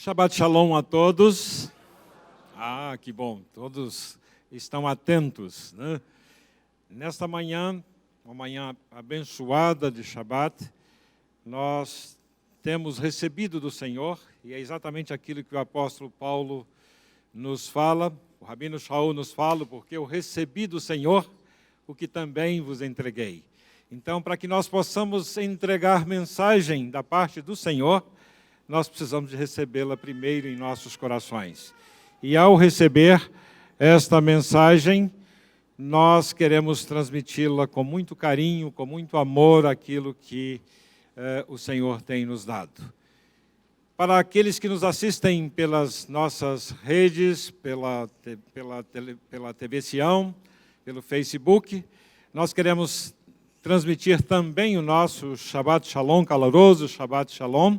Shabbat Shalom a todos. Que bom, todos estão atentos, né? Nesta manhã, uma manhã abençoada de Shabbat, nós temos recebido do Senhor, e é exatamente aquilo que o apóstolo Paulo nos fala, o Rabino Shaul nos fala, porque eu recebi do Senhor o que também vos entreguei. Então, para que nós possamos entregar mensagem da parte do Senhor, nós precisamos de recebê-la primeiro em nossos corações. E ao receber esta mensagem, nós queremos transmiti-la com muito carinho, com muito amor, aquilo que o Senhor tem nos dado. Para aqueles que nos assistem pelas nossas redes, pela TV Sião, pelo Facebook, nós queremos transmitir também o nosso Shabbat Shalom caloroso, Shabbat Shalom.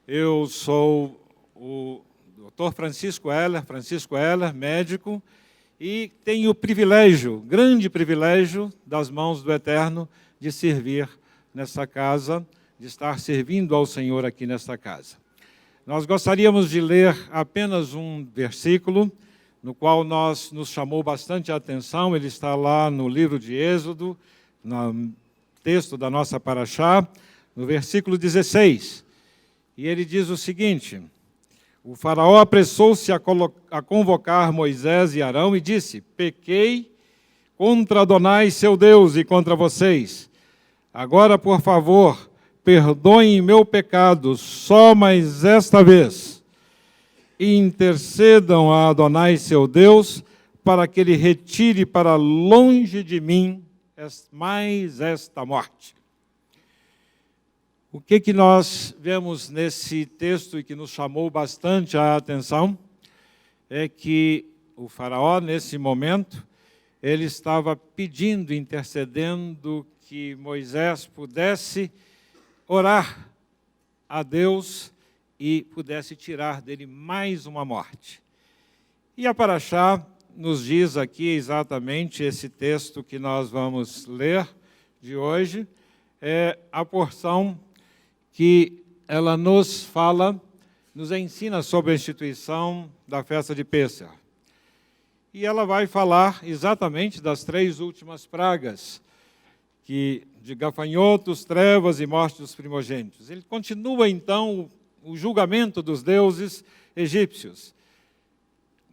Eu sou o Dr. Francisco Heller, médico, e tenho o privilégio, grande privilégio, das mãos do Eterno, de servir nessa casa, de estar servindo ao Senhor aqui nesta casa. Nós gostaríamos de ler apenas um versículo, no qual nos chamou bastante a atenção. Ele está lá no livro de Êxodo, no texto da nossa paraxá, no versículo 16. E ele diz o seguinte: o faraó apressou-se a convocar Moisés e Arão e disse: pequei contra Adonai, seu Deus, e contra vocês. Agora, por favor, perdoem meu pecado só mais esta vez. E intercedam a Adonai, seu Deus, para que ele retire para longe de mim mais esta morte. O que nós vemos nesse texto e que nos chamou bastante a atenção é que o faraó, nesse momento, ele estava pedindo, intercedendo que Moisés pudesse orar a Deus e pudesse tirar dele mais uma morte. E a paraxá nos diz aqui exatamente esse texto que nós vamos ler de hoje, é a porção que ela nos fala, nos ensina sobre a instituição da festa de Pêssar. E ela vai falar exatamente das 3 últimas pragas, de gafanhotos, trevas e morte dos primogênitos. Ele continua, então, o julgamento dos deuses egípcios.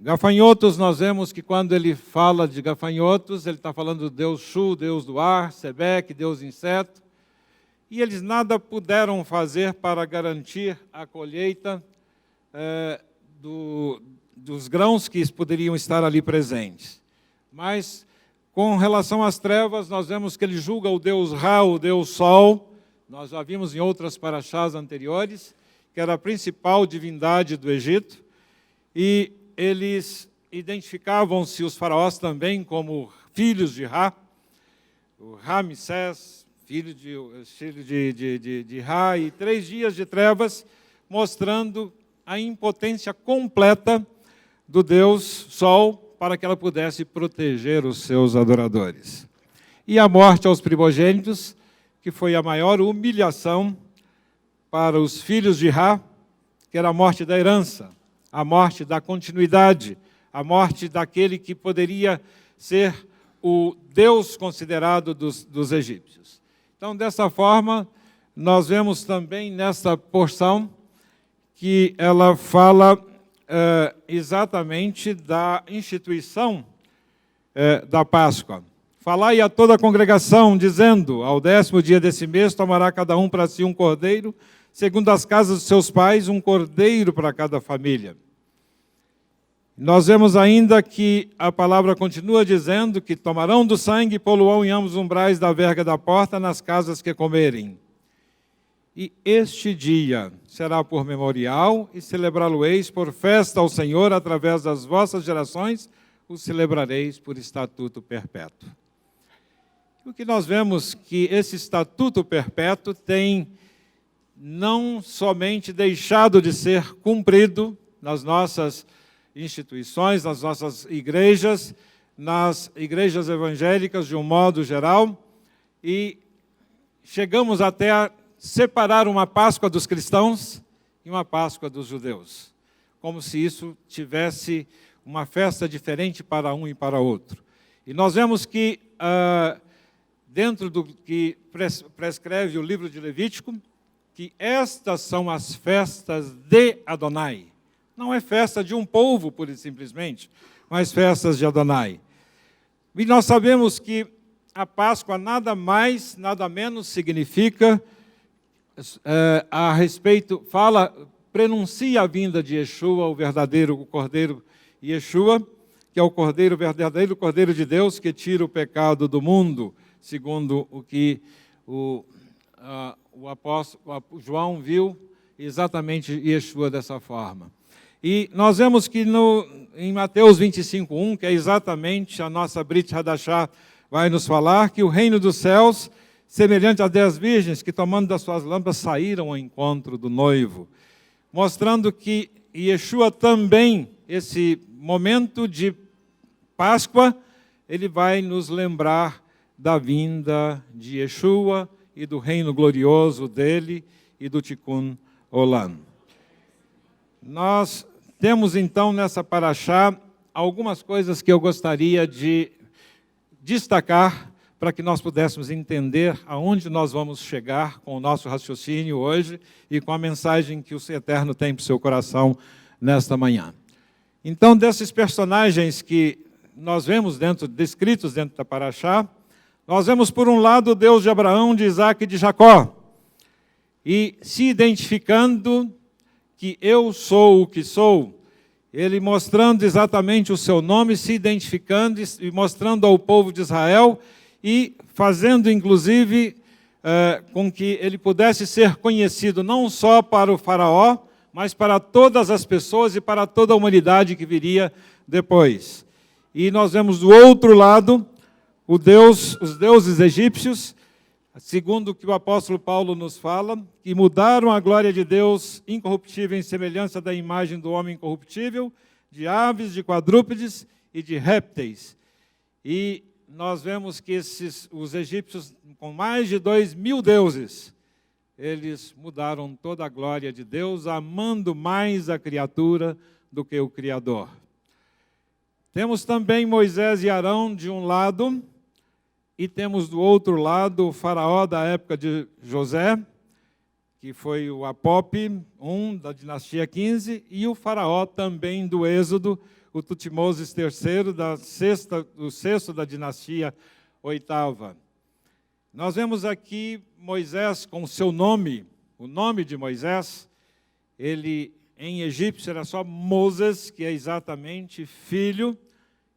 Gafanhotos, nós vemos que quando ele fala de gafanhotos, ele está falando do deus Shu, deus do ar, Sebeque, deus inseto. E eles nada puderam fazer para garantir a colheita dos grãos que poderiam estar ali presentes. Mas, com relação às trevas, nós vemos que ele julga o deus Ra, o deus Sol. Nós já vimos em outras paraxás anteriores, que era a principal divindade do Egito. E eles identificavam-se, os faraós também, como filhos de Ra, o Ramsés, filho de Ra, e 3 dias de trevas, mostrando a impotência completa do Deus Sol para que ela pudesse proteger os seus adoradores. E a morte aos primogênitos, que foi a maior humilhação para os filhos de Ra, que era a morte da herança, a morte da continuidade, a morte daquele que poderia ser o Deus considerado dos egípcios. Então, dessa forma, nós vemos também nessa porção que ela fala exatamente da instituição da Páscoa. Falai a toda a congregação, dizendo: ao 10º dia desse mês tomará cada um para si um cordeiro, segundo as casas de seus pais, um cordeiro para cada família. Nós vemos ainda que a palavra continua dizendo que tomarão do sangue e poluão em ambos os umbrais da verga da porta nas casas que comerem. E este dia será por memorial e celebrá-lo-eis por festa ao Senhor através das vossas gerações, o celebrareis por estatuto perpétuo. O que nós vemos que esse estatuto perpétuo tem não somente deixado de ser cumprido nas nossas instituições, nas nossas igrejas, nas igrejas evangélicas de um modo geral, e chegamos até a separar uma Páscoa dos cristãos e uma Páscoa dos judeus, como se isso tivesse uma festa diferente para um e para outro. E nós vemos que, dentro do que prescreve o livro de Levítico, que estas são as festas de Adonai. Não é festa de um povo, pura e simplesmente, mas festas de Adonai. E nós sabemos que a Páscoa nada mais, nada menos significa, prenuncia a vinda de Yeshua, o Cordeiro Yeshua, que é o verdadeiro Cordeiro de Deus, que tira o pecado do mundo, segundo o que o apóstolo João viu exatamente Yeshua dessa forma. E nós vemos que em Mateus 25:1, que é exatamente a nossa Brit Hadashah, vai nos falar que o reino dos céus, semelhante a 10 virgens que, tomando das suas lâmpadas, saíram ao encontro do noivo. Mostrando que Yeshua também, esse momento de Páscoa, ele vai nos lembrar da vinda de Yeshua e do reino glorioso dele e do Tikkun Olam. Nós temos então nessa paraxá algumas coisas que eu gostaria de destacar para que nós pudéssemos entender aonde nós vamos chegar com o nosso raciocínio hoje e com a mensagem que o Eterno tem para o seu coração nesta manhã. Então, desses personagens que nós vemos descritos dentro da paraxá, nós vemos por um lado o Deus de Abraão, de Isaac e de Jacó, e se identificando que eu sou o que sou, ele mostrando exatamente o seu nome, se identificando e mostrando ao povo de Israel e fazendo, inclusive, com que ele pudesse ser conhecido não só para o faraó, mas para todas as pessoas e para toda a humanidade que viria depois. E nós vemos do outro lado os deuses egípcios, segundo o que o apóstolo Paulo nos fala, que mudaram a glória de Deus incorruptível em semelhança da imagem do homem incorruptível, de aves, de quadrúpedes e de répteis. E nós vemos que os egípcios, com mais de 2.000 deuses, eles mudaram toda a glória de Deus, amando mais a criatura do que o Criador. Temos também Moisés e Arão de um lado, e temos do outro lado o faraó da época de José, que foi o Apop I da dinastia 15, e o faraó também do Êxodo, o Tutmoses III, do sexto da dinastia 8ª. Nós vemos aqui Moisés com o seu nome, o nome de Moisés, ele em egípcio era só Moses, que é exatamente filho,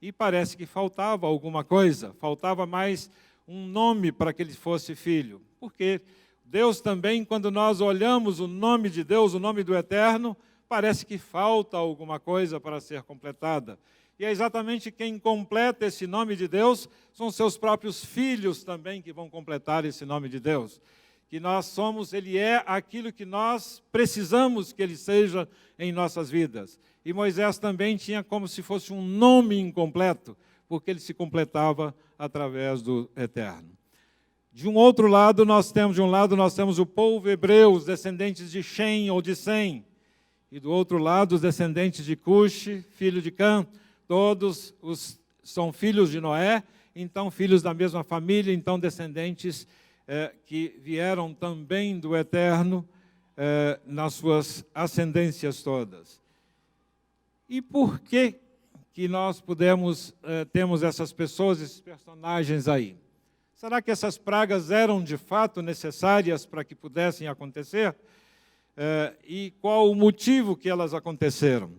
e parece que faltava alguma coisa, faltava mais um nome para que ele fosse filho. Porque Deus também, quando nós olhamos o nome de Deus, o nome do Eterno, parece que falta alguma coisa para ser completada. E é exatamente quem completa esse nome de Deus, são seus próprios filhos também que vão completar esse nome de Deus. Que nós somos, ele é aquilo que nós precisamos que ele seja em nossas vidas. E Moisés também tinha como se fosse um nome incompleto, porque ele se completava através do Eterno. De um lado nós temos o povo hebreu, os descendentes de Shem ou de Sem, e do outro lado os descendentes de Cush, filho de Cã, todos são filhos de Noé, então filhos da mesma família, então descendentes que vieram também do Eterno nas suas ascendências todas. E por que nós temos essas pessoas, esses personagens aí? Será que essas pragas eram de fato necessárias para que pudessem acontecer? E qual o motivo que elas aconteceram?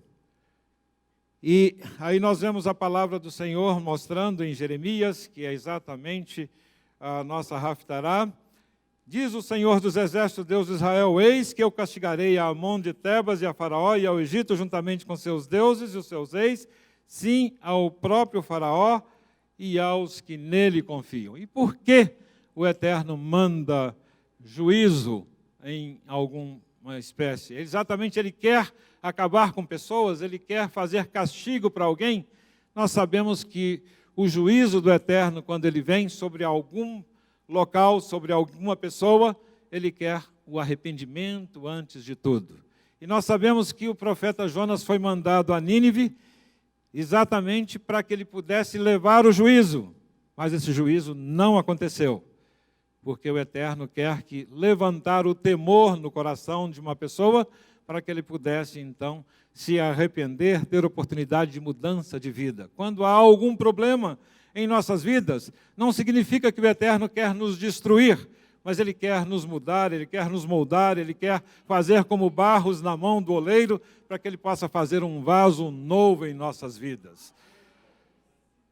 E aí nós vemos a palavra do Senhor mostrando em Jeremias, que é exatamente a nossa Haftará. Diz o Senhor dos Exércitos, Deus de Israel, eis que eu castigarei a Amon de Tebas e a Faraó e ao Egito, juntamente com seus deuses e os seus reis, sim, ao próprio Faraó e aos que nele confiam. E por que o Eterno manda juízo em alguma espécie? Exatamente, ele quer acabar com pessoas, ele quer fazer castigo para alguém. Nós sabemos que o juízo do Eterno, quando ele vem sobre algum local, sobre alguma pessoa, ele quer o arrependimento antes de tudo. E nós sabemos que o profeta Jonas foi mandado a Nínive exatamente para que ele pudesse levar o juízo. Mas esse juízo não aconteceu, porque o Eterno quer que levantar o temor no coração de uma pessoa para que ele pudesse, então, se arrepender, ter oportunidade de mudança de vida. Quando há algum problema em nossas vidas, não significa que o Eterno quer nos destruir, mas Ele quer nos mudar, Ele quer nos moldar, Ele quer fazer como barros na mão do oleiro, para que Ele possa fazer um vaso novo em nossas vidas.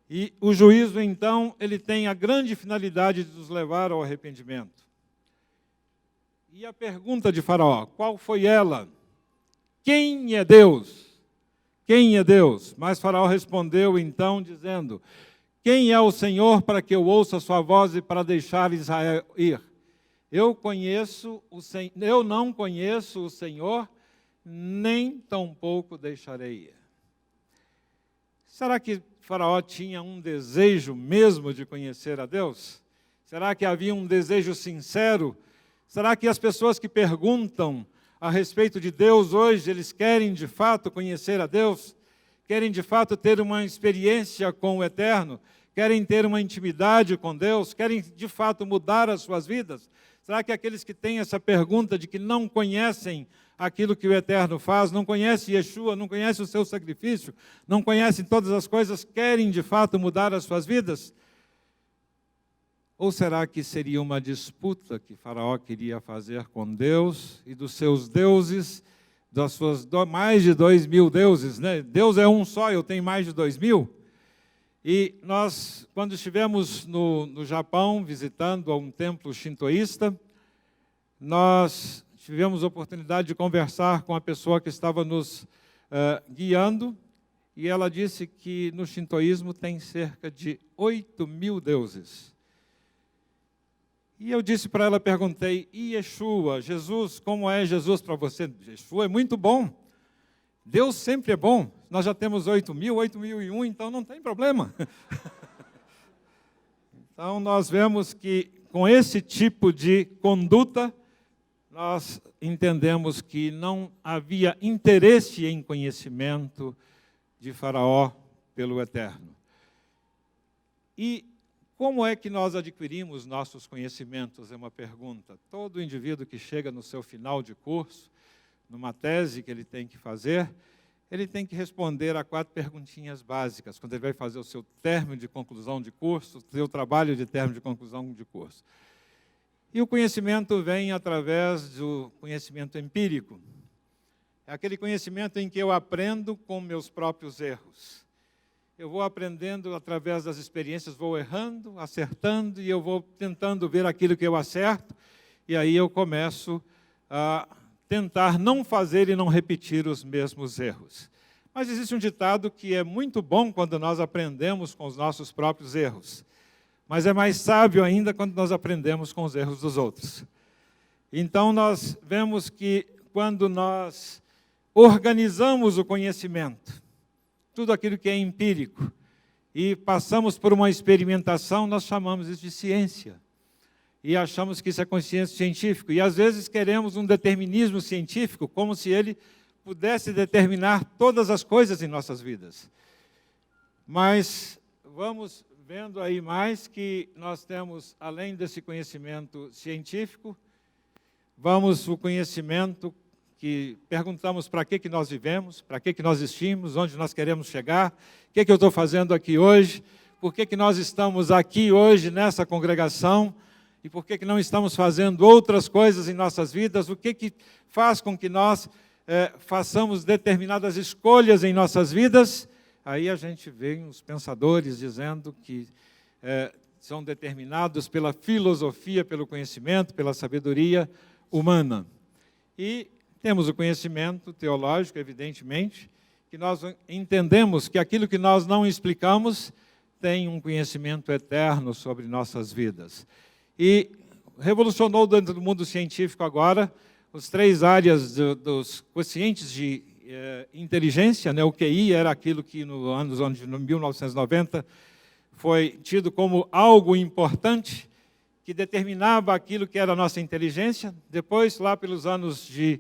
E o juízo, então, ele tem a grande finalidade de nos levar ao arrependimento. E a pergunta de Faraó, qual foi ela? Quem é Deus? Quem é Deus? Mas Faraó respondeu, então, dizendo, quem é o Senhor para que eu ouça a sua voz e para deixar Israel ir? Eu não conheço o Senhor, nem tampouco deixarei ir. Será que Faraó tinha um desejo mesmo de conhecer a Deus? Será que havia um desejo sincero? Será que as pessoas que perguntam a respeito de Deus hoje, eles querem de fato conhecer a Deus? Querem de fato ter uma experiência com o Eterno? Querem ter uma intimidade com Deus? Querem de fato mudar as suas vidas? Será que aqueles que têm essa pergunta de que não conhecem aquilo que o Eterno faz, não conhecem Yeshua, não conhecem o seu sacrifício, não conhecem todas as coisas, querem de fato mudar as suas vidas? Ou será que seria uma disputa que Faraó queria fazer com Deus e dos seus deuses, das suas mais de 2.000 deuses, né? Deus é um só, eu tenho mais de 2.000. E nós, quando estivemos no Japão, visitando um templo shintoísta, nós tivemos a oportunidade de conversar com a pessoa que estava nos guiando, e ela disse que no shintoísmo tem cerca de 8.000 deuses. E eu disse para ela, perguntei, e Yeshua, Jesus, como é Jesus para você? Yeshua é muito bom. Deus sempre é bom. Nós já temos 8.000, 8.001, então não tem problema. Então nós vemos que com esse tipo de conduta, nós entendemos que não havia interesse em conhecimento de Faraó pelo Eterno. E como é que nós adquirimos nossos conhecimentos? É uma pergunta. Todo indivíduo que chega no seu final de curso, numa tese que ele tem que fazer, ele tem que responder a 4 perguntinhas básicas, quando ele vai fazer o seu término de conclusão de curso, o seu trabalho de término de conclusão de curso. E o conhecimento vem através do conhecimento empírico. É aquele conhecimento em que eu aprendo com meus próprios erros. Eu vou aprendendo através das experiências, vou errando, acertando, e eu vou tentando ver aquilo que eu acerto, e aí eu começo a tentar não fazer e não repetir os mesmos erros. Mas existe um ditado que é muito bom quando nós aprendemos com os nossos próprios erros, mas é mais sábio ainda quando nós aprendemos com os erros dos outros. Então nós vemos que quando nós organizamos o conhecimento, tudo aquilo que é empírico, e passamos por uma experimentação, nós chamamos isso de ciência. E achamos que isso é consciência científica. E às vezes queremos um determinismo científico, como se ele pudesse determinar todas as coisas em nossas vidas. Mas vamos vendo aí mais que nós temos, além desse conhecimento científico, o conhecimento que perguntamos para que nós vivemos, para que nós existimos, onde nós queremos chegar, o que eu estou fazendo aqui hoje, por que nós estamos aqui hoje nessa congregação, e por que não estamos fazendo outras coisas em nossas vidas, o que faz com que nós façamos determinadas escolhas em nossas vidas. Aí a gente vê os pensadores dizendo que são determinados pela filosofia, pelo conhecimento, pela sabedoria humana. E temos o conhecimento teológico, evidentemente, que nós entendemos que aquilo que nós não explicamos tem um conhecimento eterno sobre nossas vidas. E revolucionou dentro do mundo científico agora as 3 áreas dos quocientes de inteligência, né? O QI era aquilo que no 1990 foi tido como algo importante, que determinava aquilo que era a nossa inteligência. Depois, lá pelos anos de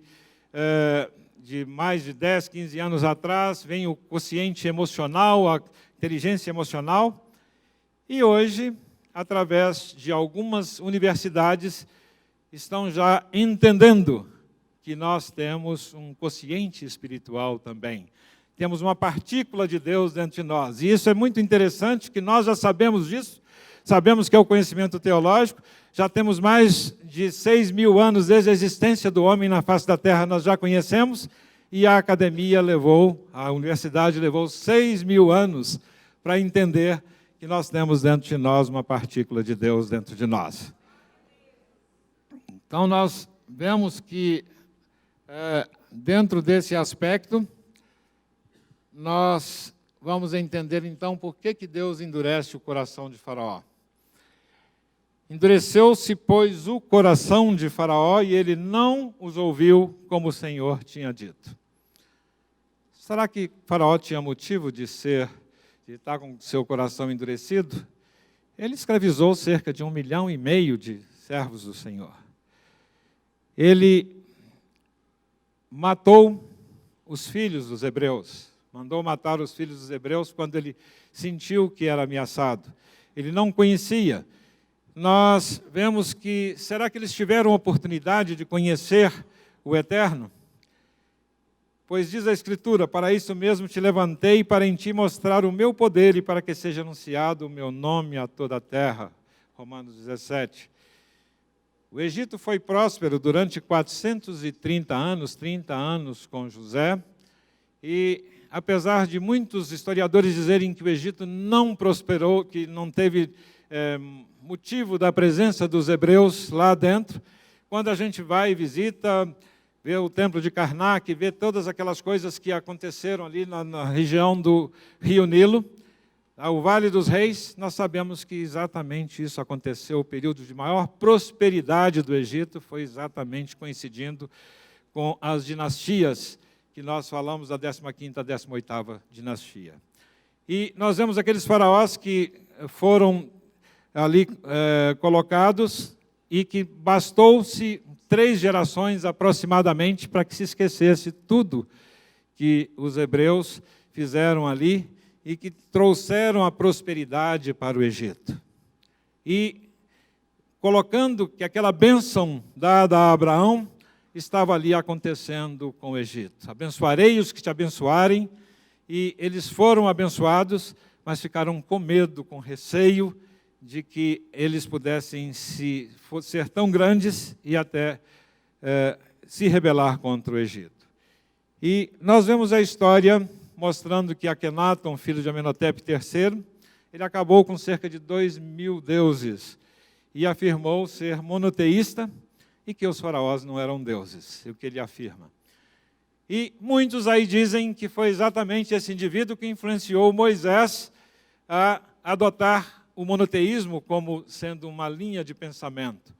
de mais de 10, 15 anos atrás, vem o quociente emocional, a inteligência emocional, e hoje, através de algumas universidades, estão já entendendo que nós temos um quociente espiritual também. Temos uma partícula de Deus dentro de nós. E isso é muito interessante, que nós já sabemos disso, sabemos que é o conhecimento teológico, já temos mais de 6.000 anos desde a existência do homem na face da Terra, nós já conhecemos, e a academia levou, a universidade levou 6.000 anos para entender que nós temos dentro de nós uma partícula de Deus dentro de nós. Então, nós vemos que, dentro desse aspecto, nós vamos entender, então, por que Deus endurece o coração de Faraó. Endureceu-se, pois, o coração de Faraó, e ele não os ouviu como o Senhor tinha dito. Será que Faraó tinha motivo de estar com seu coração endurecido? Ele escravizou cerca de 1,5 milhão de servos do Senhor. Ele matou os filhos dos hebreus, mandou matar os filhos dos hebreus quando ele sentiu que era ameaçado. Ele não conhecia. Nós vemos que, será que eles tiveram a oportunidade de conhecer o Eterno? Pois diz a Escritura, para isso mesmo te levantei, para em ti mostrar o meu poder e para que seja anunciado o meu nome a toda a terra. Romanos 17. O Egito foi próspero durante 430 anos, 30 anos com José, e apesar de muitos historiadores dizerem que o Egito não prosperou, que não teve motivo da presença dos hebreus lá dentro, quando a gente vai e visita, vê o templo de Karnak, vê todas aquelas coisas que aconteceram ali na região do Rio Nilo, o Vale dos Reis, nós sabemos que exatamente isso aconteceu. O período de maior prosperidade do Egito foi exatamente coincidindo com as dinastias que nós falamos, da 15ª à 18ª dinastia. E nós vemos aqueles faraós que foram ali colocados e que bastou-se 3 gerações aproximadamente para que se esquecesse tudo que os hebreus fizeram ali e que trouxeram a prosperidade para o Egito. E colocando que aquela bênção dada a Abraão estava ali acontecendo com o Egito. Abençoarei os que te abençoarem, e eles foram abençoados, mas ficaram com medo, com receio de que eles pudessem ser tão grandes e até se rebelar contra o Egito. E nós vemos a história mostrando que Akenaton, filho de Amenhotep III, ele acabou com cerca de 2.000 deuses e afirmou ser monoteísta e que os faraós não eram deuses, é o que ele afirma. E muitos aí dizem que foi exatamente esse indivíduo que influenciou Moisés a adotar o monoteísmo como sendo uma linha de pensamento.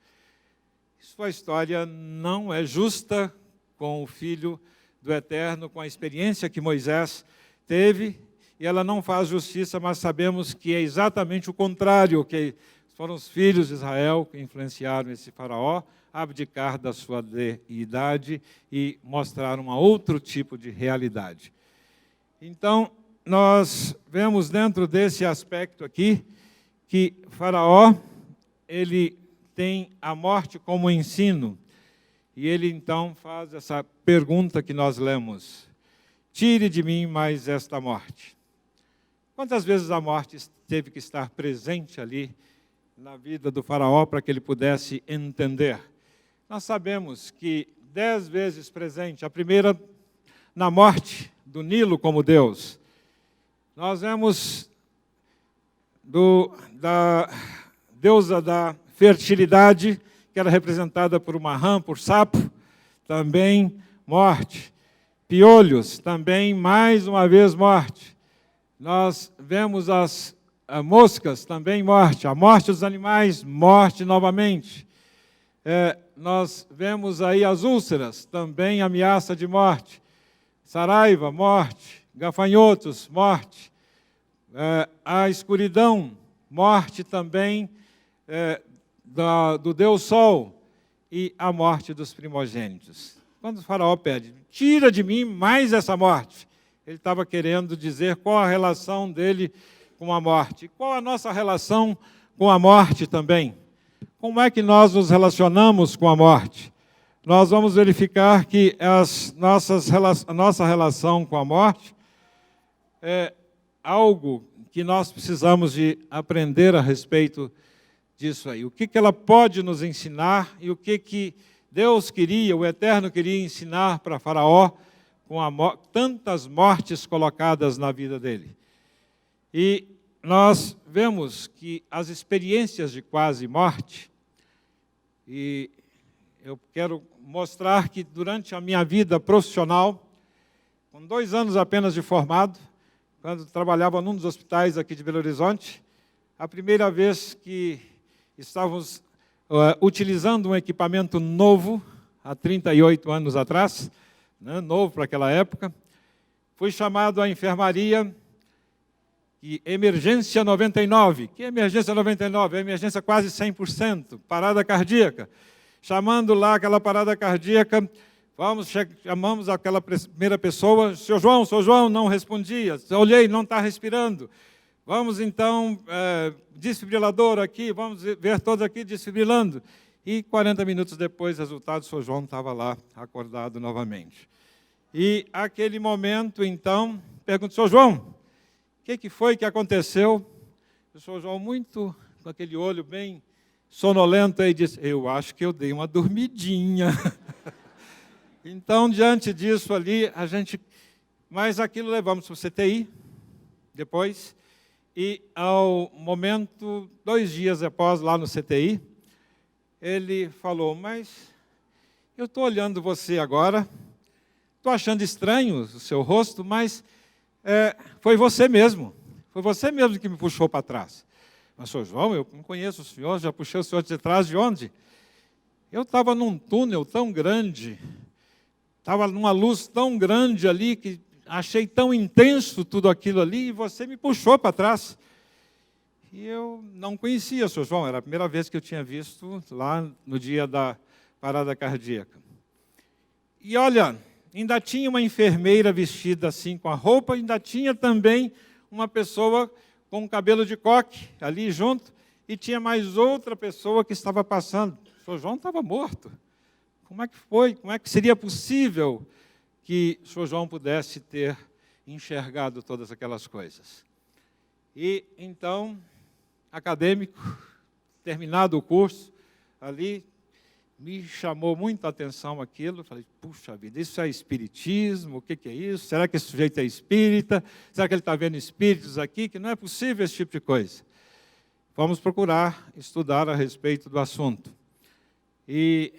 Sua história não é justa com o Filho do Eterno, com a experiência que Moisés teve, e ela não faz justiça, mas sabemos que é exatamente o contrário, que foram os filhos de Israel que influenciaram esse faraó a abdicar da sua deidade e mostrar um outro tipo de realidade. Então, nós vemos dentro desse aspecto aqui, que Faraó, ele tem a morte como ensino, e ele então faz essa pergunta que nós lemos: tire de mim mais esta morte. Quantas vezes a morte teve que estar presente ali na vida do Faraó para que ele pudesse entender? Nós sabemos que 10 vezes presente, a primeira na morte do Nilo como Deus. Nós vemos da deusa da fertilidade, que era representada por uma rã, por sapo, também morte. Piolhos, também mais uma vez morte. Nós vemos as moscas, também morte. A morte dos animais, morte novamente. Nós vemos aí as úlceras, também ameaça de morte. Saraiva, morte. Gafanhotos, morte. A escuridão, morte também do Deus Sol, e a morte dos primogênitos. quando o faraó pede, tira de mim mais essa morte, ele estava querendo dizer qual a relação dele com a morte. Qual a nossa relação com a morte também? Como é que nós nos relacionamos com a morte? Nós vamos verificar que a nossa relação com a morte é algo que nós precisamos de aprender a respeito disso aí. O que ela pode nos ensinar e o que Deus queria, o Eterno queria ensinar para Faraó com tantas mortes colocadas na vida dele. E nós vemos que as experiências de quase morte, e eu quero mostrar que durante a minha vida profissional, com 2 anos apenas de formado, quando trabalhava num dos hospitais aqui de Belo Horizonte, a primeira vez que estávamos utilizando um equipamento novo, há 38 anos atrás, né, novo para aquela época, fui chamado à enfermaria, e emergência 99. Que é emergência 99? É emergência quase 100%, parada cardíaca. Chamando lá aquela parada cardíaca, chamamos aquela primeira pessoa, Seu João, não respondia. Olhei, não está respirando. Vamos então, desfibrilador aqui, vamos ver todos aqui desfibrilando. E 40 minutos depois, resultado, o Seu João estava lá, acordado novamente. E aquele momento, então, pergunto, Seu João, o que foi que aconteceu? O Seu João, muito com aquele olho bem sonolento, aí disse, eu acho que eu dei uma dormidinha. Então, diante disso ali, mas aquilo levamos para o CTI, depois, e ao momento, 2 dias após, lá no CTI, ele falou, mas eu estou olhando você agora, estou achando estranho o seu rosto, mas foi você mesmo que me puxou para trás. Mas, Sr. João, eu não conheço o senhor, já puxei o senhor de trás de onde? Eu estava num túnel tão grande, estava numa luz tão grande ali, que achei tão intenso tudo aquilo ali, e você me puxou para trás. E eu não conhecia o Sr. João, era a primeira vez que eu tinha visto lá no dia da parada cardíaca. E olha, ainda tinha uma enfermeira vestida assim com a roupa, ainda tinha também uma pessoa com cabelo de coque ali junto, e tinha mais outra pessoa que estava passando. O Sr. João estava morto. Como é que foi? Como é que seria possível que o Sr. João pudesse ter enxergado todas aquelas coisas? E então, acadêmico, terminado o curso, ali, me chamou muito a atenção aquilo. Falei, puxa vida, isso é espiritismo? O que é isso? Será que esse sujeito é espírita? Será que ele está vendo espíritos aqui? Que não é possível esse tipo de coisa. Vamos procurar estudar a respeito do assunto. E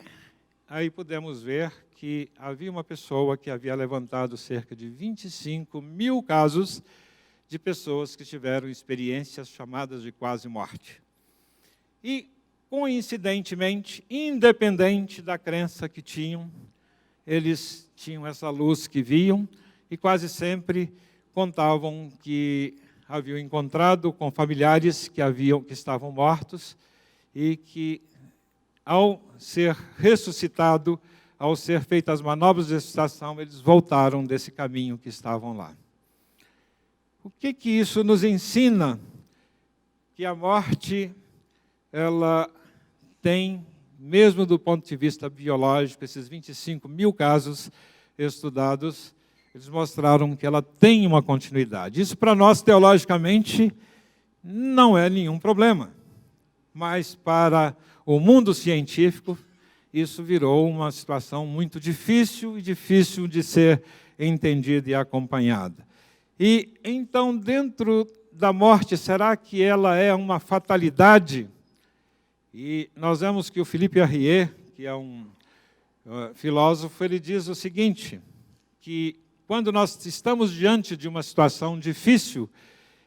aí pudemos ver que havia uma pessoa que havia levantado cerca de 25 mil casos de pessoas que tiveram experiências chamadas de quase morte. E, coincidentemente, independente da crença que tinham, eles tinham essa luz que viam e quase sempre contavam que haviam encontrado com familiares que estavam mortos e que, ao ser ressuscitado, ao ser feitas as manobras de ressuscitação, eles voltaram desse caminho que estavam lá. O que isso nos ensina? Que a morte, ela tem, mesmo do ponto de vista biológico, esses 25 mil casos estudados, eles mostraram que ela tem uma continuidade. Isso, para nós, teologicamente, não é nenhum problema. Mas, para o mundo científico, isso virou uma situação muito difícil e difícil de ser entendida e acompanhada. E, então, dentro da morte, será que ela é uma fatalidade? E nós vemos que o Philippe Arrier, que é um filósofo, ele diz o seguinte, que quando nós estamos diante de uma situação difícil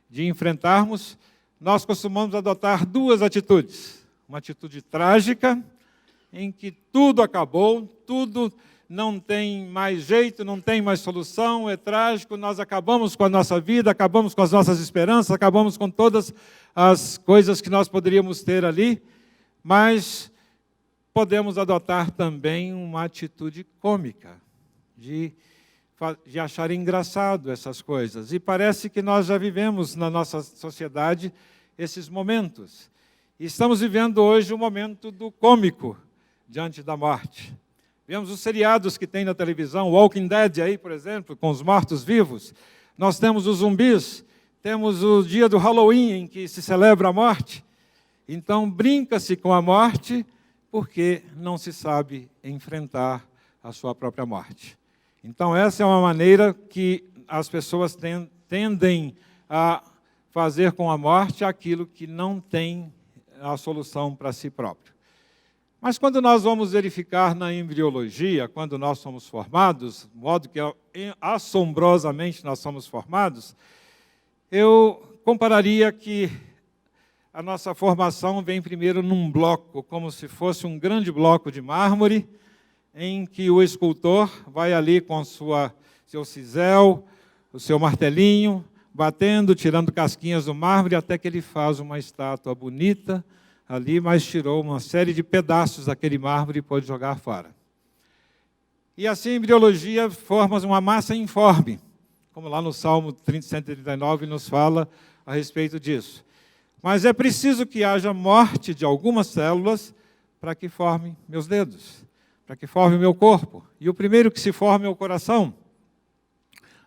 de enfrentarmos, nós costumamos adotar 2 atitudes. Uma atitude trágica, em que tudo acabou, tudo não tem mais jeito, não tem mais solução, é trágico, nós acabamos com a nossa vida, acabamos com as nossas esperanças, acabamos com todas as coisas que nós poderíamos ter ali, mas podemos adotar também uma atitude cômica, de achar engraçado essas coisas. E parece que nós já vivemos na nossa sociedade esses momentos. E estamos vivendo hoje o momento do cômico diante da morte. Vemos os seriados que tem na televisão, Walking Dead aí, por exemplo, com os mortos-vivos. Nós temos os zumbis, temos o dia do Halloween, em que se celebra a morte. Então, brinca-se com a morte, porque não se sabe enfrentar a sua própria morte. Então, essa é uma maneira que as pessoas tendem a fazer com a morte aquilo que não tem a solução para si próprio. Mas quando nós vamos verificar na embriologia, quando nós somos formados, de modo que assombrosamente nós somos formados, eu compararia que a nossa formação vem primeiro num bloco, como se fosse um grande bloco de mármore, em que o escultor vai ali com seu cisel, o seu martelinho, batendo, tirando casquinhas do mármore, até que ele faz uma estátua bonita ali, mas tirou uma série de pedaços daquele mármore e pôde jogar fora. E assim a embriologia forma uma massa informe, como lá no Salmo 139 nos fala a respeito disso. Mas é preciso que haja morte de algumas células para que forme meus dedos, para que forme o meu corpo. E o primeiro que se forma é o coração,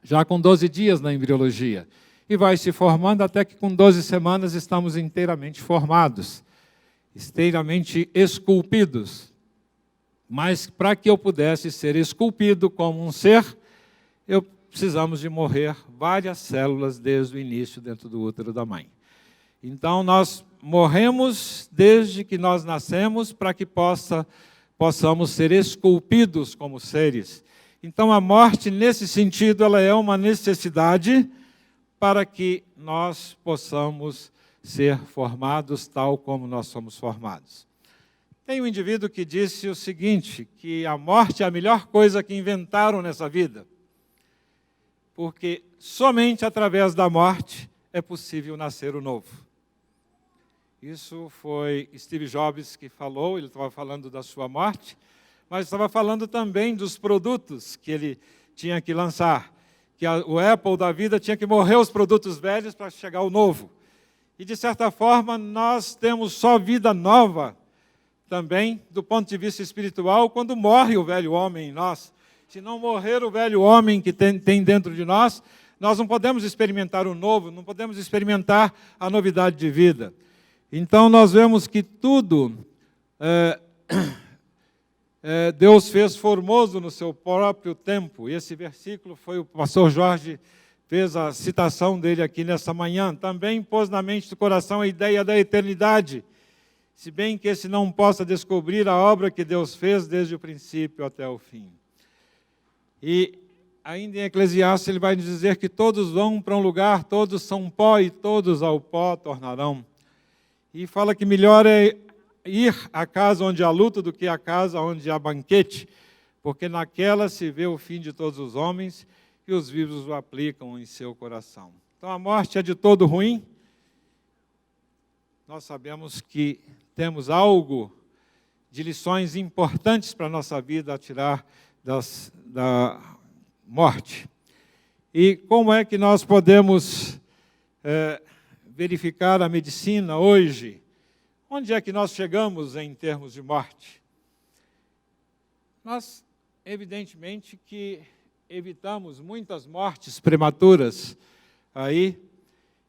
já com 12 dias na embriologia. E vai se formando até que com 12 semanas estamos inteiramente formados, inteiramente esculpidos. Mas para que eu pudesse ser esculpido como um ser, precisamos de morrer várias células desde o início dentro do útero da mãe. Então, nós morremos desde que nós nascemos para que possamos ser esculpidos como seres. Então, a morte, nesse sentido, ela é uma necessidade para que nós possamos ser formados tal como nós somos formados. Tem um indivíduo que disse o seguinte, que a morte é a melhor coisa que inventaram nessa vida, porque somente através da morte é possível nascer o novo. Isso foi Steve Jobs que falou, ele estava falando da sua morte, mas estava falando também dos produtos que ele tinha que lançar, que o Apple da vida tinha que morrer os produtos velhos para chegar o novo. E, de certa forma, nós temos só vida nova também, do ponto de vista espiritual, quando morre o velho homem em nós. Se não morrer o velho homem que tem dentro de nós, nós não podemos experimentar o novo, não podemos experimentar a novidade de vida. Então, nós vemos que tudo Deus fez formoso no seu próprio tempo. E esse versículo foi o pastor Jorge fez a citação dele aqui nessa manhã. Também pôs na mente do coração a ideia da eternidade, se bem que esse não possa descobrir a obra que Deus fez desde o princípio até o fim. E ainda em Eclesiastes ele vai dizer que todos vão para um lugar, todos são pó e todos ao pó tornarão. E fala que melhor é ir à casa onde há luto do que à casa onde há banquete, porque naquela se vê o fim de todos os homens e os vivos o aplicam em seu coração. Então a morte é de todo ruim. Nós sabemos que temos algo de lições importantes para a nossa vida a tirar da morte. E como é que nós podemos verificar a medicina hoje? Onde é que nós chegamos em termos de morte? Nós, evidentemente, que evitamos muitas mortes prematuras aí,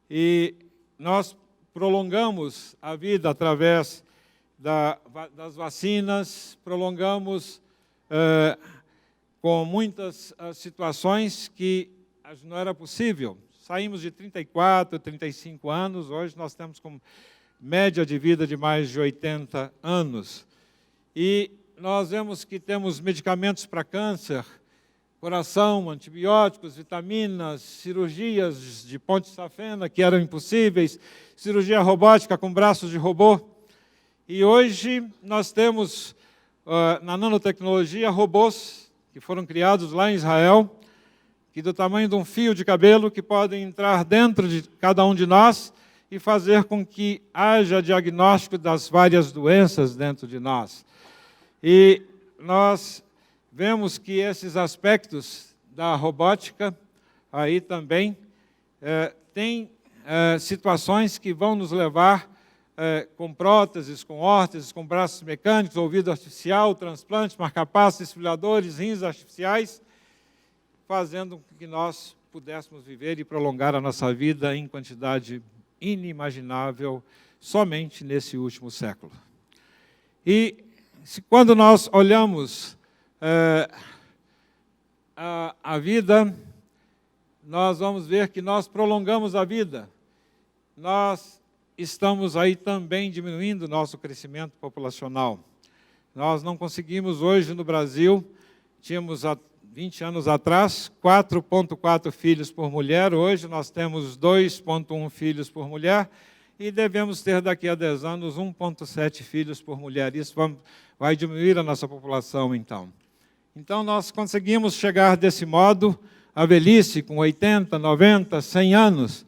e nós prolongamos a vida através das vacinas, prolongamos com muitas situações que não era possível. Saímos de 34, 35 anos, hoje nós temos como média de vida de mais de 80 anos. E nós vemos que temos medicamentos para câncer, coração, antibióticos, vitaminas, cirurgias de ponte safena que eram impossíveis, cirurgia robótica com braços de robô. E hoje nós temos na nanotecnologia robôs que foram criados lá em Israel, que do tamanho de um fio de cabelo, que podem entrar dentro de cada um de nós e fazer com que haja diagnóstico das várias doenças dentro de nós. E nós vemos que esses aspectos da robótica aí também tem situações que vão nos levar com próteses, com órteses, com braços mecânicos, ouvido artificial, transplantes, marca-passos, desfibriladores, rins artificiais, fazendo com que nós pudéssemos viver e prolongar a nossa vida em quantidade inimaginável somente nesse último século. E quando nós olhamos a vida, nós vamos ver que nós prolongamos a vida. Nós estamos aí também diminuindo o nosso crescimento populacional. Nós não conseguimos hoje no Brasil, tínhamos há 20 anos atrás 4,4 filhos por mulher, hoje nós temos 2,1 filhos por mulher e devemos ter daqui a 10 anos 1,7 filhos por mulher. Isso vai diminuir a nossa população então. Então nós conseguimos chegar desse modo à velhice com 80, 90, 100 anos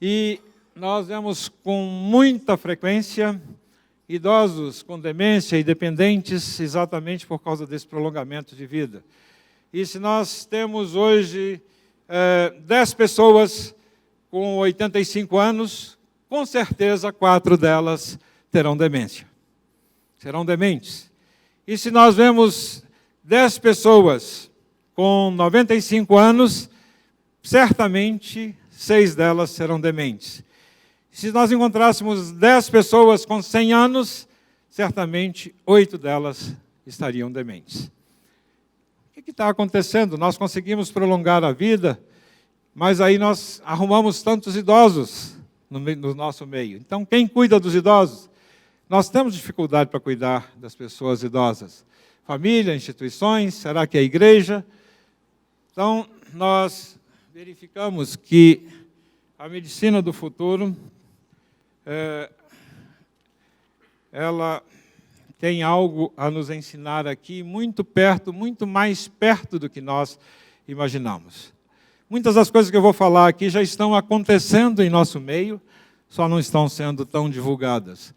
e nós vemos com muita frequência idosos com demência e dependentes exatamente por causa desse prolongamento de vida. E se nós temos hoje 10 pessoas com 85 anos, com certeza 4 delas terão demência, serão dementes. E se nós vemos 10 pessoas com 95 anos, certamente 6 delas serão dementes. Se nós encontrássemos 10 pessoas com 100 anos, certamente 8 delas estariam dementes. O que está acontecendo? Nós conseguimos prolongar a vida, mas aí nós arrumamos tantos idosos no nosso meio. Então, quem cuida dos idosos? Nós temos dificuldade para cuidar das pessoas idosas. Família, instituições, será que é a igreja? Então, nós verificamos que a medicina do futuro ela tem algo a nos ensinar aqui muito perto, muito mais perto do que nós imaginamos. Muitas das coisas que eu vou falar aqui já estão acontecendo em nosso meio, só não estão sendo tão divulgadas.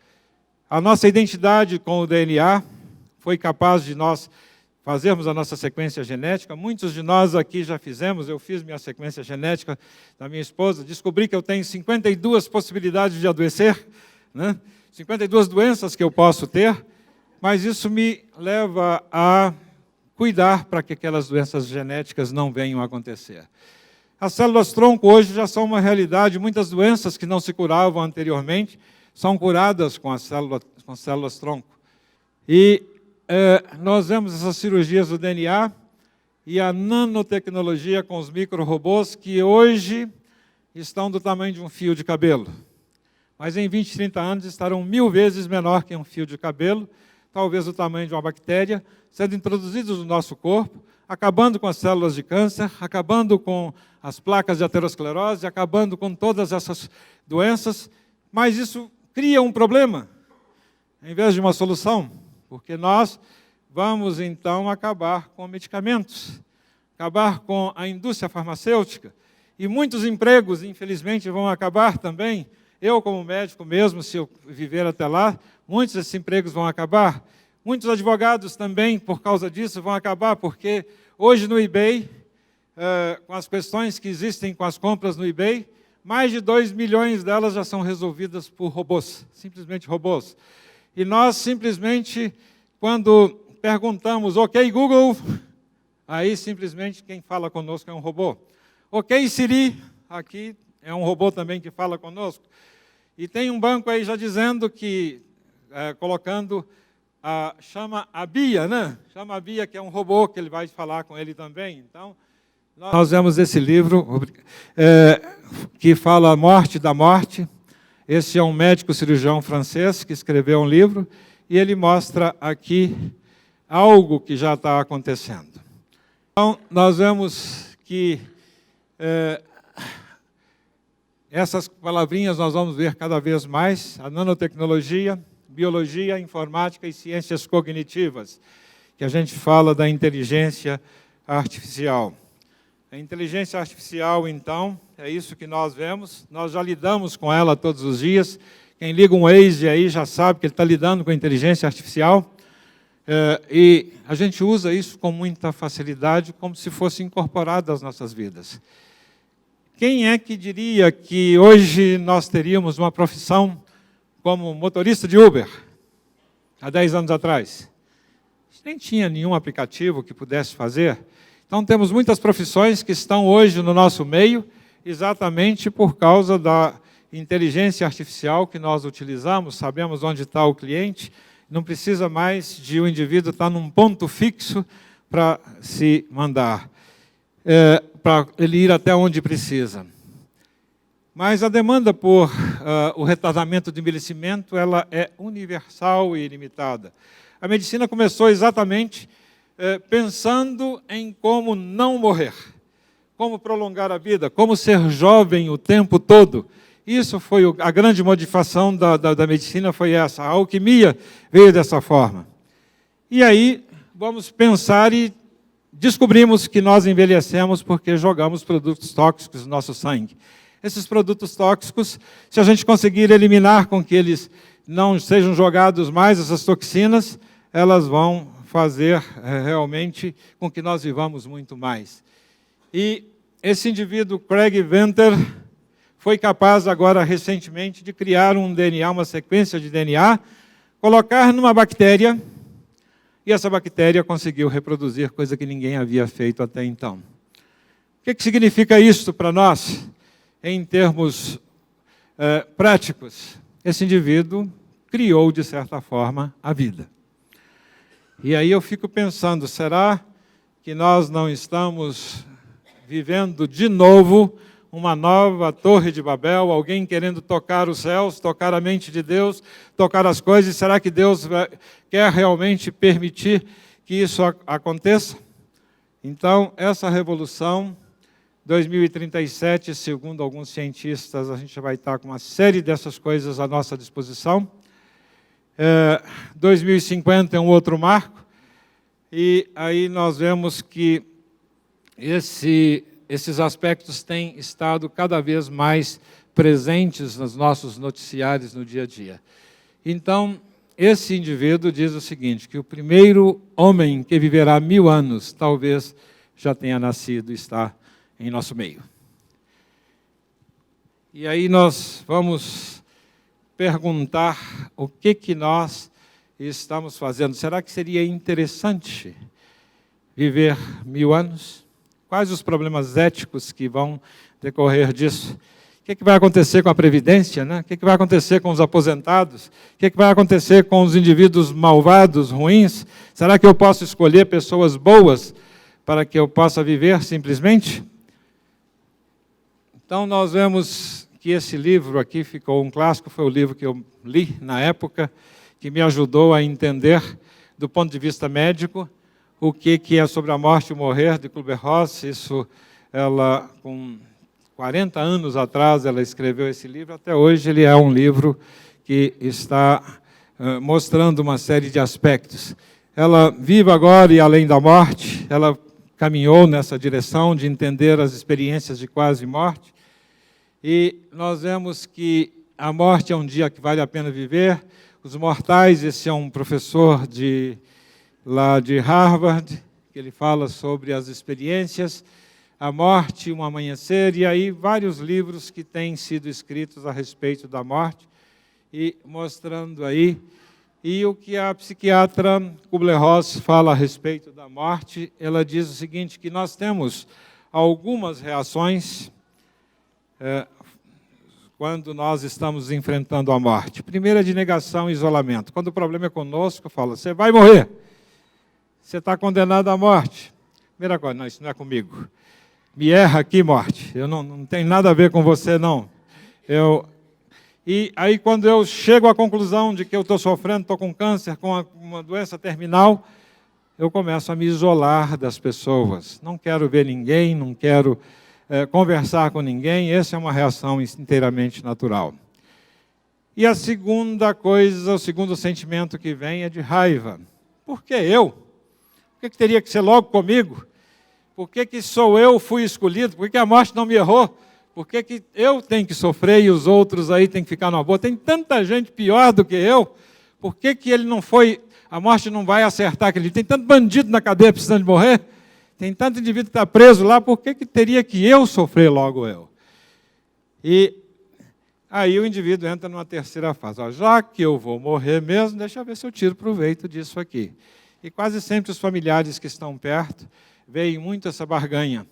A nossa identidade com o DNA foi capaz de nós fazermos a nossa sequência genética. Muitos de nós aqui já fizemos, eu fiz minha sequência genética da minha esposa, descobri que eu tenho 52 possibilidades de adoecer, né? 52 doenças que eu posso ter, mas isso me leva a cuidar para que aquelas doenças genéticas não venham a acontecer. As células-tronco hoje já são uma realidade, muitas doenças que não se curavam anteriormente são curadas com as células-tronco. E nós vemos essas cirurgias do DNA e a nanotecnologia com os micro-robôs que hoje estão do tamanho de um fio de cabelo. Mas em 20, 30 anos estarão 1000 vezes menor que um fio de cabelo, talvez o tamanho de uma bactéria, sendo introduzidos no nosso corpo, acabando com as células de câncer, acabando com as placas de aterosclerose, acabando com todas essas doenças, mas isso cria um problema, em vez de uma solução, porque nós vamos, então, acabar com medicamentos, acabar com a indústria farmacêutica, e muitos empregos, infelizmente, vão acabar também. Eu, como médico mesmo, se eu viver até lá, muitos desses empregos vão acabar. Muitos advogados também, por causa disso, vão acabar, porque hoje no eBay, com as questões que existem com as compras no eBay, mais de 2 milhões delas já são resolvidas por robôs, simplesmente robôs. E nós simplesmente, quando perguntamos, ok, Google, aí simplesmente quem fala conosco é um robô. Ok, Siri, aqui é um robô também que fala conosco. E tem um banco aí já dizendo que, colocando, chama a Bia, né? Chama a Bia, que é um robô, que ele vai falar com ele também. Então, nós vemos esse livro que fala A Morte da Morte. Esse é um médico cirurgião francês que escreveu um livro e ele mostra aqui algo que já está acontecendo. Então, nós vemos que essas palavrinhas nós vamos ver cada vez mais, a nanotecnologia, biologia, informática e ciências cognitivas, que a gente fala da inteligência artificial. A inteligência artificial, então, é isso que nós vemos, nós já lidamos com ela todos os dias. Quem liga um Waze aí já sabe que ele está lidando com a inteligência artificial. E a gente usa isso com muita facilidade, como se fosse incorporado às nossas vidas. Quem é que diria que hoje nós teríamos uma profissão como motorista de Uber, há 10 anos atrás? Nem tinha nenhum aplicativo que pudesse fazer. Então temos muitas profissões que estão hoje no nosso meio, exatamente por causa da inteligência artificial que nós utilizamos, sabemos onde está o cliente, não precisa mais de o indivíduo estar num ponto fixo para se mandar, para ele ir até onde precisa. Mas a demanda por o retardamento do envelhecimento, ela é universal e ilimitada. A medicina começou exatamente pensando em como não morrer, como prolongar a vida, como ser jovem o tempo todo. Isso foi a grande modificação da medicina, foi essa. A alquimia veio dessa forma. E aí, vamos pensar e descobrimos que nós envelhecemos porque jogamos produtos tóxicos no nosso sangue. Esses produtos tóxicos, se a gente conseguir eliminar com que eles não sejam jogados mais, essas toxinas, elas vão fazer realmente com que nós vivamos muito mais. E esse indivíduo, Craig Venter, foi capaz agora recentemente de criar um DNA, uma sequência de DNA, colocar numa bactéria, e essa bactéria conseguiu reproduzir coisa que ninguém havia feito até então. O que significa isso para nós, em termos práticos? Esse indivíduo criou, de certa forma, a vida. E aí eu fico pensando, será que nós não estamos vivendo de novo uma nova Torre de Babel, alguém querendo tocar os céus, tocar a mente de Deus, tocar as coisas? Será que Deus quer realmente permitir que isso aconteça? Então, essa revolução, 2037, segundo alguns cientistas, a gente vai estar com uma série dessas coisas à nossa disposição. 2050 é um outro marco, e aí nós vemos que esses aspectos têm estado cada vez mais presentes nos nossos noticiários no dia a dia. Então, esse indivíduo diz o seguinte, que o primeiro homem que viverá 1000 anos, talvez já tenha nascido e está em nosso meio. E aí nós vamos perguntar o que nós estamos fazendo. Será que seria interessante viver 1000 anos? Quais os problemas éticos que vão decorrer disso? O que vai acontecer com a Previdência, né? O que vai acontecer com os aposentados? O que vai acontecer com os indivíduos malvados, ruins? Será que eu posso escolher pessoas boas para que eu possa viver simplesmente? Então, nós vemos que esse livro aqui ficou um clássico, foi o livro que eu li na época, que me ajudou a entender, do ponto de vista médico, o que é sobre a morte e o morrer, de Kübler-Ross. Isso, ela, com 40 anos atrás, ela escreveu esse livro. Até hoje, ele é um livro que está mostrando uma série de aspectos. Ela vive agora e além da morte, ela caminhou nessa direção de entender as experiências de quase morte. E nós vemos que a morte é um dia que vale a pena viver. Os mortais, esse é um professor lá de Harvard, que ele fala sobre as experiências, a morte, um amanhecer, e aí vários livros que têm sido escritos a respeito da morte, e mostrando aí, e o que a psiquiatra Kübler-Ross fala a respeito da morte, ela diz o seguinte, que nós temos algumas reações quando nós estamos enfrentando a morte. Primeira é de negação e isolamento. Quando o problema é conosco, fala, você vai morrer. Você está condenado à morte. Primeira coisa, não, isso não é comigo. Me erra aqui, morte. Eu não tenho nada a ver com você, não. E aí, quando eu chego à conclusão de que eu estou sofrendo, estou com câncer, com uma doença terminal, eu começo a me isolar das pessoas. Não quero ver ninguém, não quero conversar com ninguém. Essa é uma reação inteiramente natural. E a segunda coisa, o segundo sentimento que vem é de raiva. Por que eu? Por que teria que ser logo comigo? Por que sou eu fui escolhido? Por que a morte não me errou? Por que eu tenho que sofrer e os outros aí têm que ficar numa boa? Tem tanta gente pior do que eu. Por que ele não foi A morte não vai acertar aquele. Tem tanto bandido na cadeia precisando de morrer, tem tanto indivíduo que está preso lá, por que teria que eu sofrer logo eu? E aí o indivíduo entra numa terceira fase. Ó, já que eu vou morrer mesmo, deixa eu ver se eu tiro proveito disso aqui. E quase sempre os familiares que estão perto veem muito essa barganha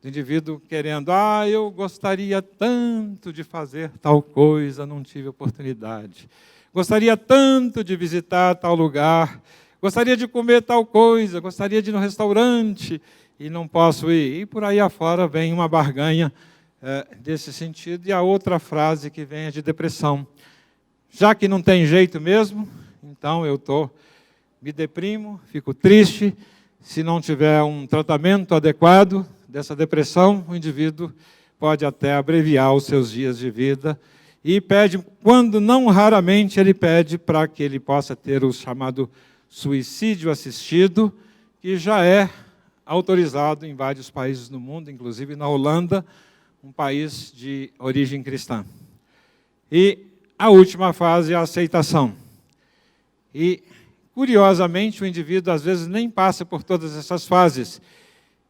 do indivíduo querendo, eu gostaria tanto de fazer tal coisa, não tive oportunidade. Gostaria tanto de visitar tal lugar, gostaria de comer tal coisa, gostaria de ir no restaurante e não posso ir. E por aí afora vem uma barganha desse sentido. E a outra frase que vem é de depressão. Já que não tem jeito mesmo, então eu me deprimo, fico triste. Se não tiver um tratamento adequado dessa depressão, o indivíduo pode até abreviar os seus dias de vida e pede, quando não raramente, ele pede para que ele possa ter o chamado suicídio assistido, que já é autorizado em vários países do mundo, inclusive na Holanda, um país de origem cristã. E a última fase é a aceitação. E, curiosamente, o indivíduo às vezes nem passa por todas essas fases.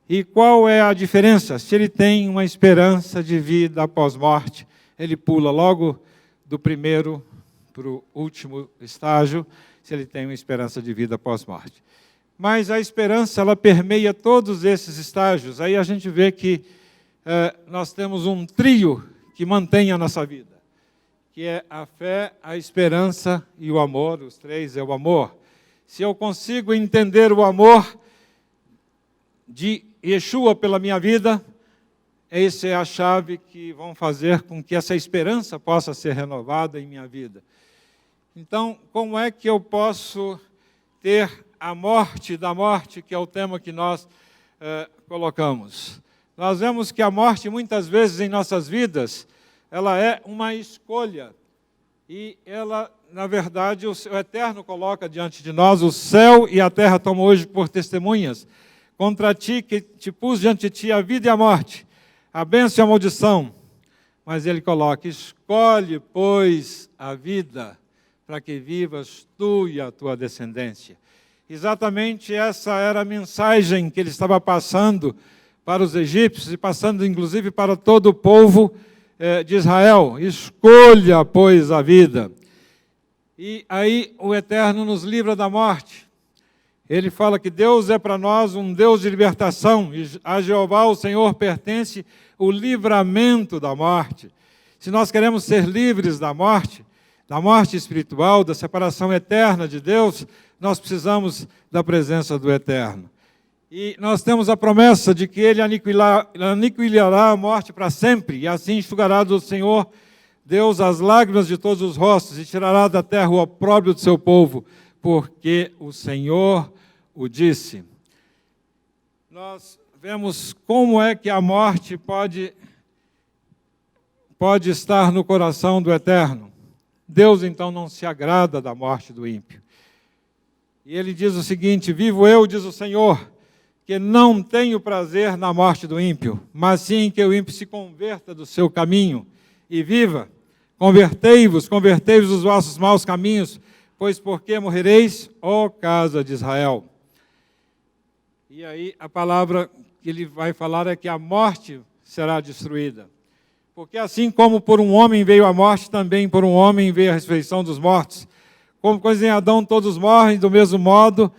E qual é a diferença? Se ele tem uma esperança de vida após morte, ele pula logo do primeiro para o último estágio, se ele tem uma esperança de vida após morte. Mas a esperança, ela permeia todos esses estágios. Aí a gente vê que nós temos um trio que mantém a nossa vida, que é a fé, a esperança e o amor. Os três é o amor. Se eu consigo entender o amor de Yeshua pela minha vida, essa é a chave que vão fazer com que essa esperança possa ser renovada em minha vida. Então, como é que eu posso ter a morte da morte, que é o tema que nós colocamos? Nós vemos que a morte, muitas vezes em nossas vidas, ela é uma escolha. E ela, na verdade, o Eterno coloca diante de nós, o céu e a terra tomam hoje por testemunhas, contra ti, que te pus diante de ti a vida e a morte, a bênção e a maldição. Mas ele coloca, escolhe, pois, a vida, para que vivas tu e a tua descendência. Exatamente essa era a mensagem que ele estava passando para os egípcios e passando, inclusive, para todo o povo de Israel. Escolha, pois, a vida. E aí o Eterno nos livra da morte. Ele fala que Deus é para nós um Deus de libertação. E a Jeová, o Senhor, pertence o livramento da morte. Se nós queremos ser livres da morte espiritual, da separação eterna de Deus, nós precisamos da presença do Eterno. E nós temos a promessa de que Ele aniquilará a morte para sempre, e assim enxugará do Senhor Deus as lágrimas de todos os rostos, e tirará da terra o opróbrio do seu povo, porque o Senhor o disse. Nós vemos como é que a morte pode estar no coração do Eterno. Deus, então, não se agrada da morte do ímpio. E ele diz o seguinte, vivo eu, diz o Senhor, que não tenho prazer na morte do ímpio, mas sim que o ímpio se converta do seu caminho e viva. Convertei-vos dos vossos maus caminhos, pois porque morrereis, ó casa de Israel. E aí a palavra que ele vai falar é que a morte será destruída. Porque assim como por um homem veio a morte, também por um homem veio a ressurreição dos mortos. Como pois em Adão todos morrem, do mesmo modo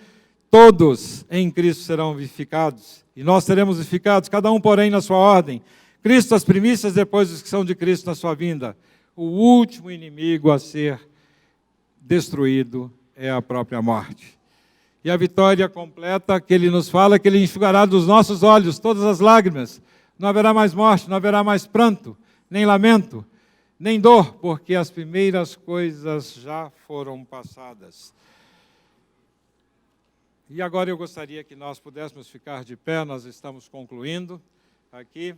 todos em Cristo serão vivificados. E nós seremos vivificados, cada um, porém, na sua ordem. Cristo as primícias, depois os que são de Cristo na sua vinda. O último inimigo a ser destruído é a própria morte. E a vitória completa que ele nos fala, que ele enxugará dos nossos olhos todas as lágrimas. Não haverá mais morte, não haverá mais pranto, nem lamento, nem dor, porque as primeiras coisas já foram passadas. E agora eu gostaria que nós pudéssemos ficar de pé, nós estamos concluindo aqui,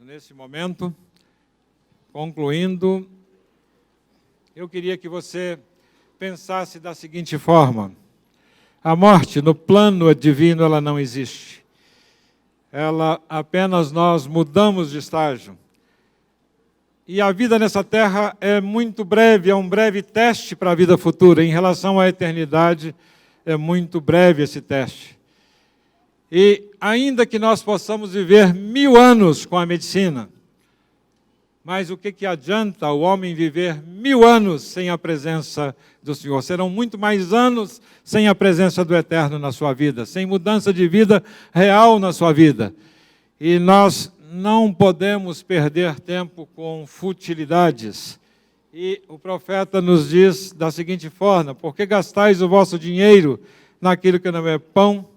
nesse momento. Concluindo, eu queria que você pensasse da seguinte forma: a morte, no plano divino, ela não existe. Ela apenas nós mudamos de estágio. E a vida nessa terra é muito breve, é um breve teste para a vida futura. Em relação à eternidade, é muito breve esse teste. E ainda que nós possamos viver 1000 anos com a medicina, mas o que adianta o homem viver 1000 anos sem a presença do Senhor? Serão muito mais anos sem a presença do Eterno na sua vida, sem mudança de vida real na sua vida. E nós não podemos perder tempo com futilidades. E o profeta nos diz da seguinte forma: por que gastais o vosso dinheiro naquilo que não é pão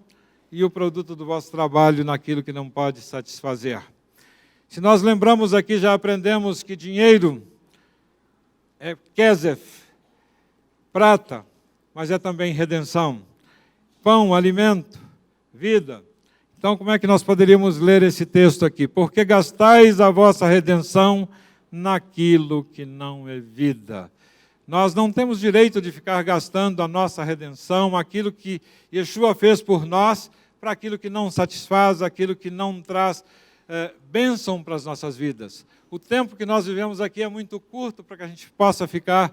e o produto do vosso trabalho naquilo que não pode satisfazer? Se nós lembramos aqui, já aprendemos que dinheiro é kesef, prata, mas é também redenção. Pão, alimento, vida. Então, como é que nós poderíamos ler esse texto aqui? Porque gastais a vossa redenção naquilo que não é vida. Nós não temos direito de ficar gastando a nossa redenção, aquilo que Yeshua fez por nós, para aquilo que não satisfaz, aquilo que não traz bênção para as nossas vidas. O tempo que nós vivemos aqui é muito curto para que a gente possa ficar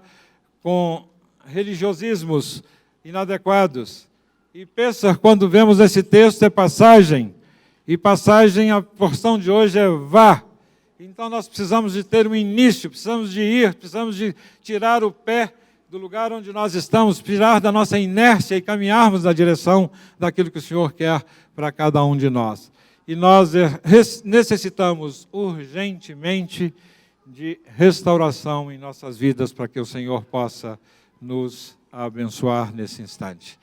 com religiosismos inadequados. E pensa, quando vemos esse texto, é passagem. E passagem, a porção de hoje é vá. Então nós precisamos de ter um início, precisamos de ir, precisamos de tirar o pé do lugar onde nós estamos, tirar da nossa inércia e caminharmos na direção daquilo que o Senhor quer para cada um de nós. E nós necessitamos urgentemente de restauração em nossas vidas para que o Senhor possa nos abençoar nesse instante.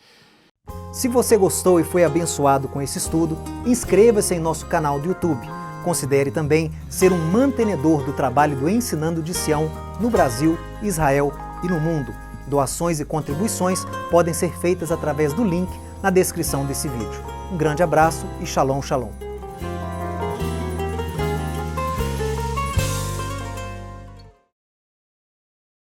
Se você gostou e foi abençoado com esse estudo, inscreva-se em nosso canal do YouTube. Considere também ser um mantenedor do trabalho do Ensinando de Sião no Brasil, Israel e no mundo. Doações e contribuições podem ser feitas através do link na descrição desse vídeo. Um grande abraço e shalom, shalom.